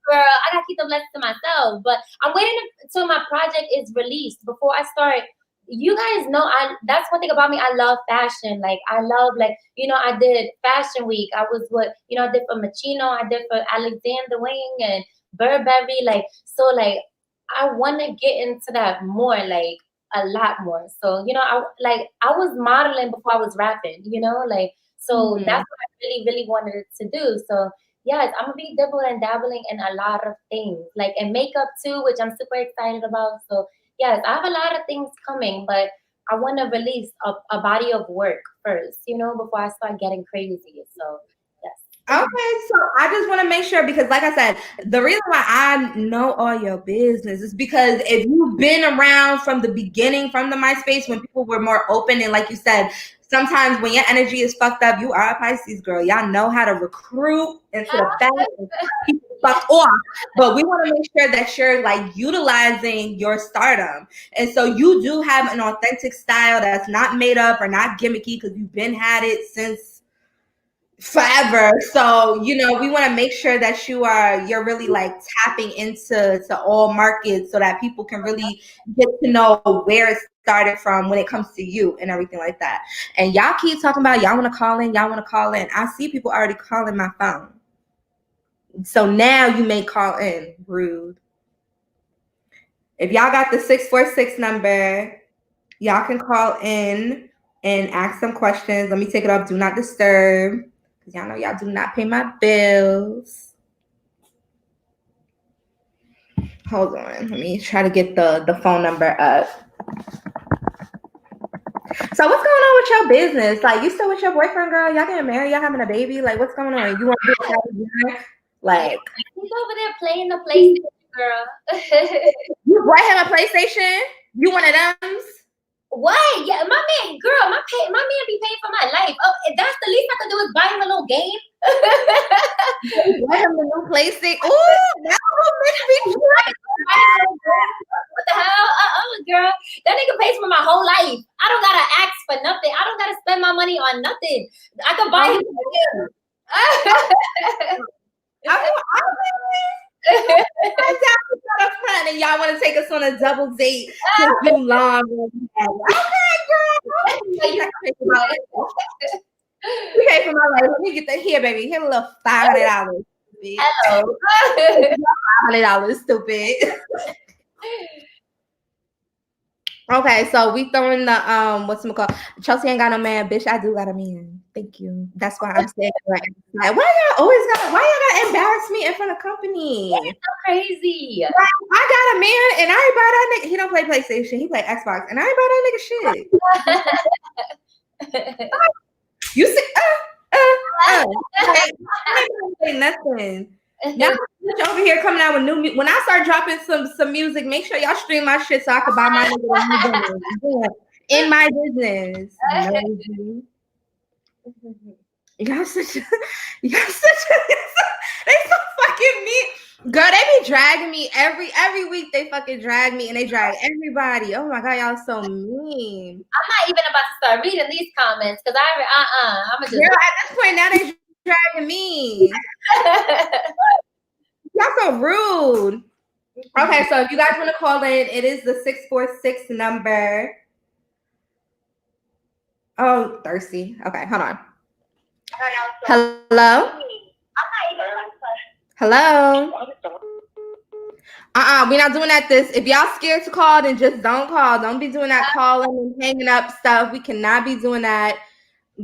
Girl, I gotta keep the blessings to myself. But I'm waiting until my project is released before I start. You guys know that's one thing about me. I love fashion. Like I love I did Fashion Week. I was I did for Machino, I did for Alexander Wang and Burberry. I want to get into that more, like a lot more. So, I was modeling before I was rapping, so that's what I really, really wanted to do. So yes, I'm gonna be dibbling and dabbling in a lot of things, like in makeup too, which I'm super excited about. So yes, I have a lot of things coming, but I want to release a body of work first, before I start getting crazy. So yes. Okay, so I just want to make sure because, like I said, the reason why I know all your business is because if you've been around from the beginning, from the MySpace, when people were more open, and like you said, sometimes when your energy is fucked up, you are a Pisces girl. Y'all know how to recruit into the back and people fucked off. But we want to make sure that you're like utilizing your stardom. And so you do have an authentic style that's not made up or not gimmicky because you've been had it since forever. So, we want to make sure that you're really like tapping into all markets so that people can really get to know where it started from when it comes to you and everything like that. And y'all keep talking about y'all want to call in. I see people already calling my phone. So now you may call in. Rude. If y'all got the 646 number, y'all can call in and ask some questions. Let me take it off. Do not disturb. Because y'all know y'all do not pay my bills. Hold on. Let me try to get the phone number up. So what's going on with your business? Like, you still with your boyfriend, girl? Y'all getting married? Y'all having a baby? Like, what's going on? You want to do it? Like, he's over there playing the PlayStation, girl. You brought him a PlayStation? You one of them? What? Yeah, my man be paying for my life. Oh, if that's the least I can do is buy him a little game. Buy him a new PlayStation. Ooh, that will make me what the hell? Girl, that nigga pays for my whole life. I don't gotta ask for nothing. I don't gotta spend my money on nothing. I can buy him. And y'all want to take us on a double date to do long. Okay, girl. You pay for my life. Let me get that here, baby. Here a little $500. Hello. $500, stupid. Okay, so we throwing the what's-it-called? Chelsea ain't got no man, bitch. I do got a man. Thank you. That's why I'm saying right. Like, why y'all gotta embarrass me in front of company? That's so crazy. Like, I got a man and I ain't buy that nigga. He don't play PlayStation, he play Xbox, and I ain't buy that nigga shit. You see, I ain't say nothing. Y'all over here coming out with new music. When I start dropping some music, make sure y'all stream my shit so I can buy my nigga in my business. Y'all such a they so fucking mean. Girl, they be dragging me every week. They fucking drag me and they drag everybody. Oh my god, y'all so mean. I'm not even about to start reading these comments because I'm just. Girl, at this point now they dragging me. Y'all so rude. Okay, so if you guys want to call in, it is the 646 number. Oh, thirsty. Okay, hold on. Hello? Hello? We're not doing that. If y'all scared to call, then just don't call. Don't be doing that calling and hanging up stuff. We cannot be doing that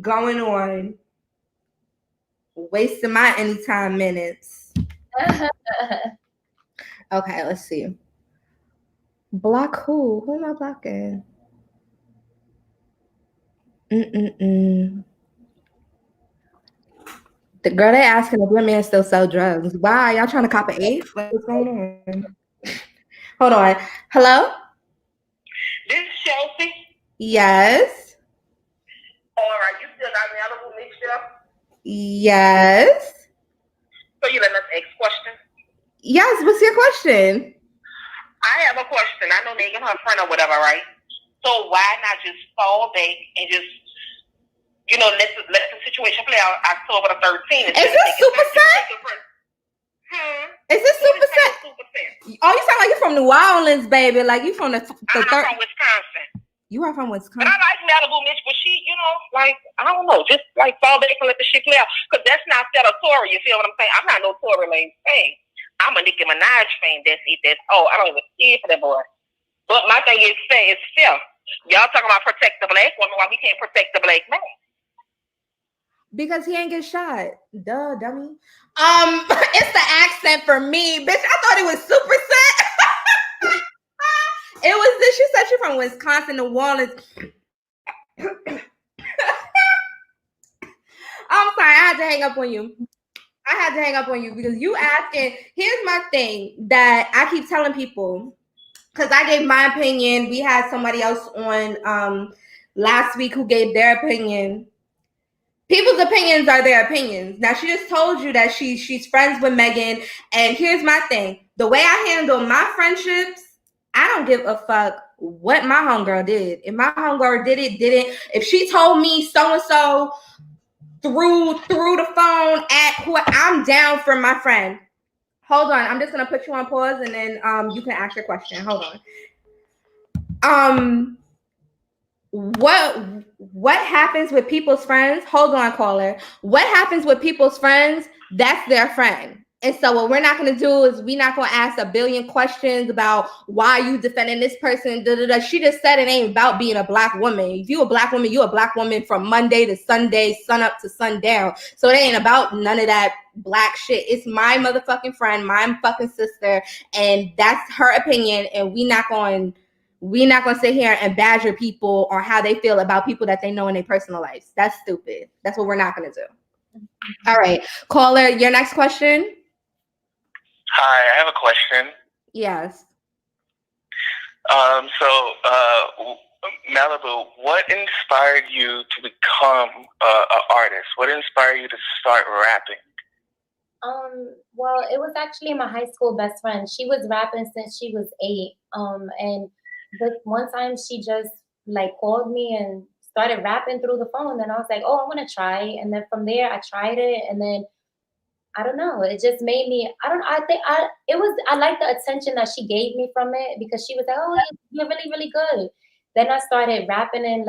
going on. Wasting my anytime minutes. Okay, let's see. Block who? Who am I blocking? The girl they asking if your man still sell drugs. Why? Y'all trying to cop an eighth? What's going on? Hold on. Hello? This is Chelsea. Yes. All right, you still got Maliibu Miitch there? Yes. So you letting us ask questions? Yes, what's your question? I have a question. I know Megan, her friend or whatever, right? So why not just fall back and just, let the situation play out October the 13th? Is this Super Set? Is this Super Set? Oh, you sound like you're from New Orleans, baby. Like you from the I'm from Wisconsin. You are from Wisconsin. But I like Maliibu Miitch, but she, I don't know, just like fall back and let the shit play out. Because that's not Tory, you feel what I'm saying? I'm not no Tory Lane fan. I'm a Nicki Minaj fan. That's it. I don't even see it for that boy. But my thing is fair. It's fair. Y'all talking about protect the black woman, why we can't protect the black man? Because he ain't get shot. Duh, dummy. It's the accent for me. Bitch, I thought it was Super Set. It was this. She said she's from Wisconsin, New Orleans. I'm sorry, I had to hang up on you. Because you asking. Here's my thing that I keep telling people. Because I gave my opinion. We had somebody else on last week who gave their opinion. People's opinions are their opinions. Now, she just told you that she's friends with Megan. And here's my thing. The way I handle my friendships, I don't give a fuck what my homegirl did. If my homegirl didn't. If she told me so-and-so through the phone at who, I'm down for my friend. Hold on. I'm just going to put you on pause and then you can ask your question. Hold on. What happens with people's friends? Hold on, caller. What happens with people's friends? That's their friend. And so what we're not going to do is we're not going to ask a billion questions about why you defending this person. She just said it ain't about being a black woman. If you a black woman, you a black woman from Monday to Sunday, sun up to sundown. So it ain't about none of that black shit. It's my motherfucking friend, my fucking sister, and that's her opinion. And we're not going to sit here and badger people on how they feel about people that they know in their personal lives. That's stupid. That's what we're not going to do. All right. Caller, your next question? Hi, I have a question. Yes. Maliibu, what inspired you to become an artist? What inspired you to start rapping? Well, it was actually my high school best friend. She was rapping since she was 8. And this one time she just called me and started rapping through the phone. And I was like, oh, I want to try. And then from there I tried it. And then I don't know, it just made me, I like the attention that she gave me from it because she was like, oh, you're really, really good. Then I started rapping in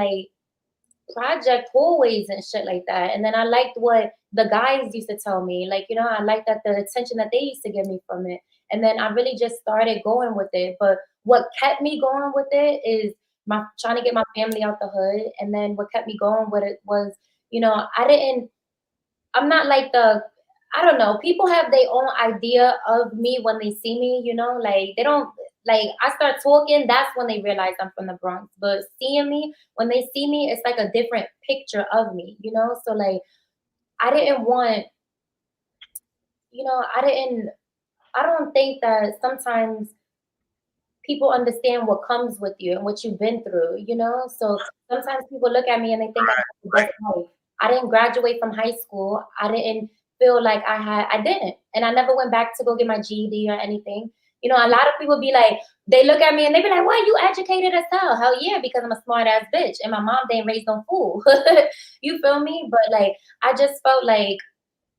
project hallways and shit like that. And then I liked what the guys used to tell me. I liked that the attention that they used to give me from it. And then I really just started going with it. But what kept me going with it is trying to get my family out the hood. And then what kept me going with it was, I'm not I don't know. People have their own idea of me when they see me, they don't, I start talking, that's when they realize I'm from the Bronx. But seeing me, when they see me, it's a different picture of me, So I didn't want, I don't think that sometimes people understand what comes with you and what you've been through, So sometimes people look at me and they think I have the best life. I didn't graduate from high school. I didn't feel like I didn't. And I never went back to go get my GED or anything. You know, a lot of people be like, they look at me and they be like, why you educated as hell? Hell yeah, because I'm a smart ass bitch and my mom didn't raise no fool. You feel me? But like, I just felt like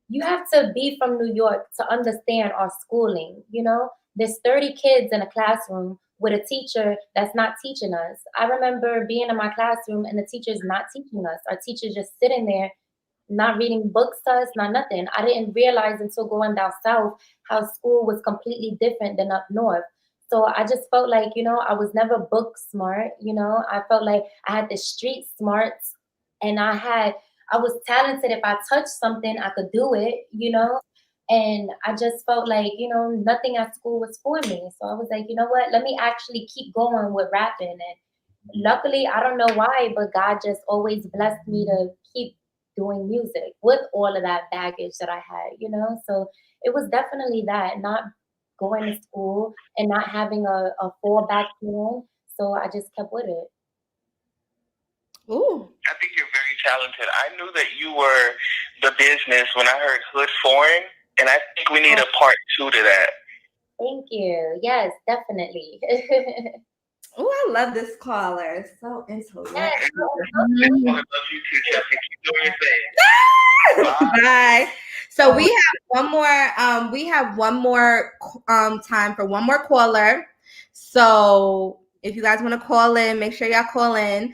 you have to be from New York to understand our schooling. You know, there's 30 kids in a classroom with a teacher that's not teaching us. I remember being in my classroom and the teacher's not teaching us. Our teacher's just sitting there, not reading books to us, not nothing. I didn't realize until going down south how school was completely different than up north. So I just felt like, you know, I was never book smart, you know. I felt like I had the street smarts and I was talented. If I touched something, I could do it, you know. And I just felt like, you know, nothing at school was for me. So I was like, you know what, let me actually keep going with rapping. And luckily, I don't know why, but God just always blessed me to keep doing music with all of that baggage that I had, you know? So it was definitely that, not going to school and not having a fallback plan. So I just kept with it. Ooh. I think you're very talented. I knew that you were the business when I heard Hood Foreign, and I think we need a part 2 to that. Thank you. Yes, definitely. Oh, I love this caller. So intelligent. Yes, I love you too, Chelsea. Keep doing your thing. Bye. So we have one more time for one more caller. So if you guys want to call in, make sure y'all call in.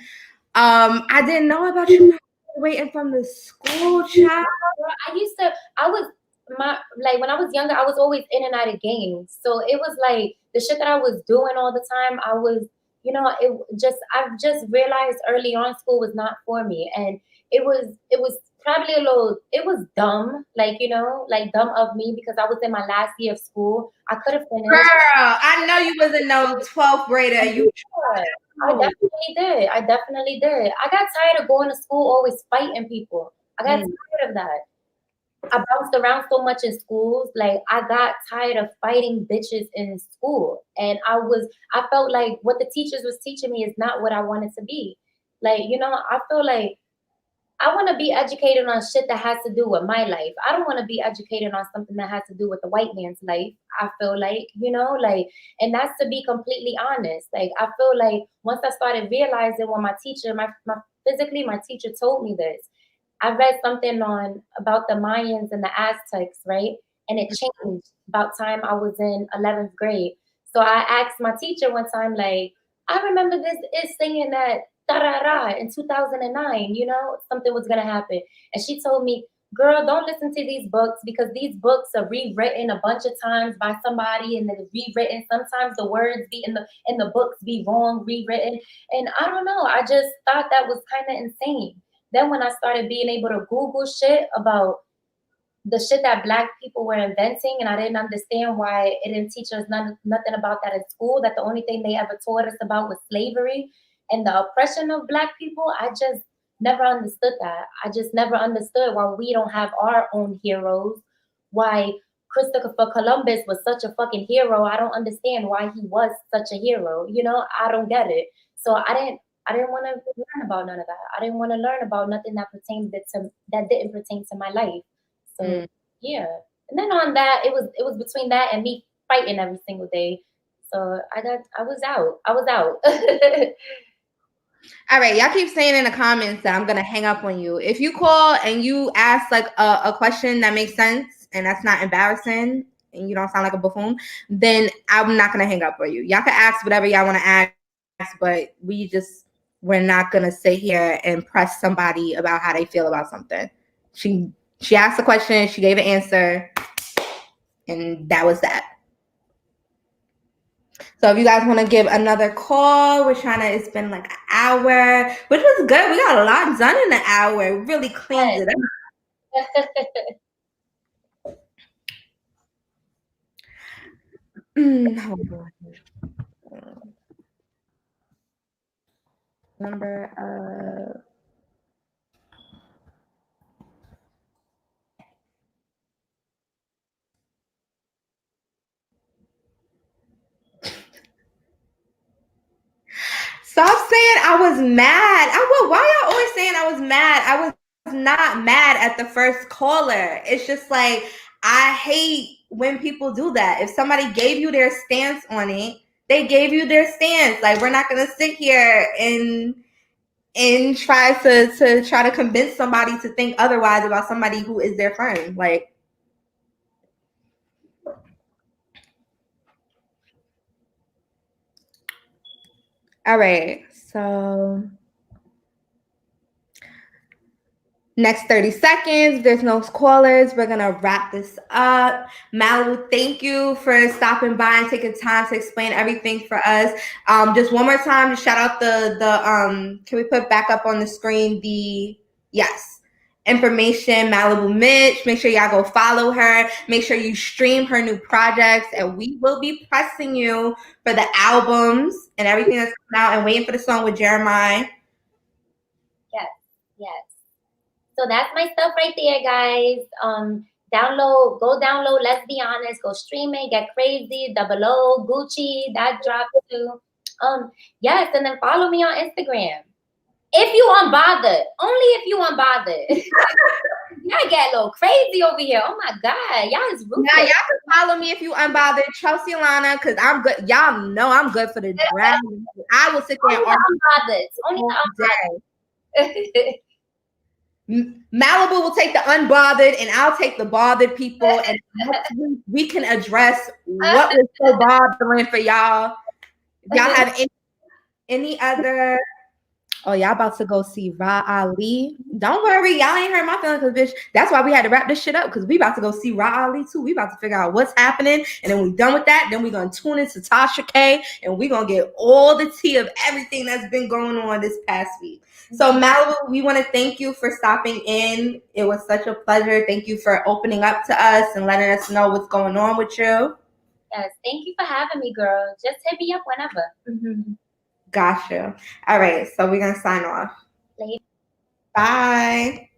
I didn't know about you not waiting from the school, child. When I was younger, I was always in and out of games. So it was like the shit that I was doing all the time, I've just realized early on school was not for me. And it was probably it was dumb, like, you know, like dumb of me because I was in my last year of school. I could have finished. Girl, I know you was in no 12th grader. I definitely did. I got tired of going to school always fighting people. I got tired of that. I bounced around so much in schools. Like, I got tired of fighting bitches in school. And I felt like what the teachers was teaching me is not what I wanted to be. Like, you know, I feel like I want to be educated on shit that has to do with my life. I don't want to be educated on something that has to do with the white man's life. I feel like, you know, like, and that's to be completely honest. Like, I feel like once I started realizing when my teacher, my teacher told me this. I read something about the Mayans and the Aztecs, right? And it changed about time I was in 11th grade. So I asked my teacher one time, like, I remember this is singing that da-da-da in 2009, you know, something was going to happen. And she told me, girl, don't listen to these books because these books are rewritten a bunch of times by somebody and then rewritten. Sometimes the words be in the books be wrong, rewritten. And I don't know. I just thought that was kind of insane. Then when I started being able to Google shit about the shit that Black people were inventing, and I didn't understand why it didn't teach us nothing about that in school, that the only thing they ever taught us about was slavery and the oppression of Black people, I just never understood that. I just never understood why we don't have our own heroes, why Christopher Columbus was such a fucking hero. I don't understand why he was such a hero. You know, I don't get it. So I didn't want to learn about none of that. I didn't want to learn about nothing that didn't pertain to my life. So yeah. And then on that, it was between that and me fighting every single day. So I was out. All right, y'all keep saying in the comments that I'm gonna hang up on you. If you call and you ask like a question that makes sense and that's not embarrassing and you don't sound like a buffoon, then I'm not gonna hang up on you. Y'all can ask whatever y'all want to ask, but we're not gonna sit here and press somebody about how they feel about something. She asked a question, she gave an answer, and that was that. So if you guys want to give another call, it's been like an hour, which was good. We got a lot done in an hour. It really cleaned it up. Hold on. Number Stop saying I was mad. Why y'all always saying I was mad? I was not mad at the first caller. It's just like, I hate when people do that. If somebody gave you their stance on it, they gave you their stance. Like, we're not gonna sit here and try to convince somebody to think otherwise about somebody who is their friend. Like, all right, so next 30 seconds. There's no callers. We're gonna wrap this up. Maliibu, thank you for stopping by and taking time to explain everything for us. Just one more time to shout out the can we put back up on the screen the information, Maliibu Miitch. Make sure y'all go follow her. Make sure you stream her new projects, and we will be pressing you for the albums and everything that's coming out, and waiting for the song with Jeremiah. Yes. So that's my stuff right there, guys. Go download Let's Be Honest, go stream it, get crazy, Double O, Gucci, that dropped too. Yes, and then follow me on Instagram. If you unbothered, only if you unbothered. Y'all get a little crazy over here. Oh my God, y'all is ruthless. Now y'all can follow me if you unbothered, Chelsea Alana, because I'm good. Y'all know I'm good for the drag. I will sit there only the unbothered. Maliibu will take the unbothered, and I'll take the bothered people, and we can address what was so bothering for y'all. If y'all have any other? Oh, y'all about to go see Ra Ali. Don't worry, y'all ain't hurt my feelings, because bitch, that's why we had to wrap this shit up, because we about to go see Ra Ali too. We about to figure out what's happening, and then we done with that, then we gonna tune into Tasha K, and we gonna get all the tea of everything that's been going on this past week. So Maliibu, we want to thank you for stopping in. It was such a pleasure. Thank you for opening up to us and letting us know what's going on with you. Yes, thank you for having me, girl. Just hit me up whenever. Gotcha. All right, so we're gonna sign off. Later. Bye.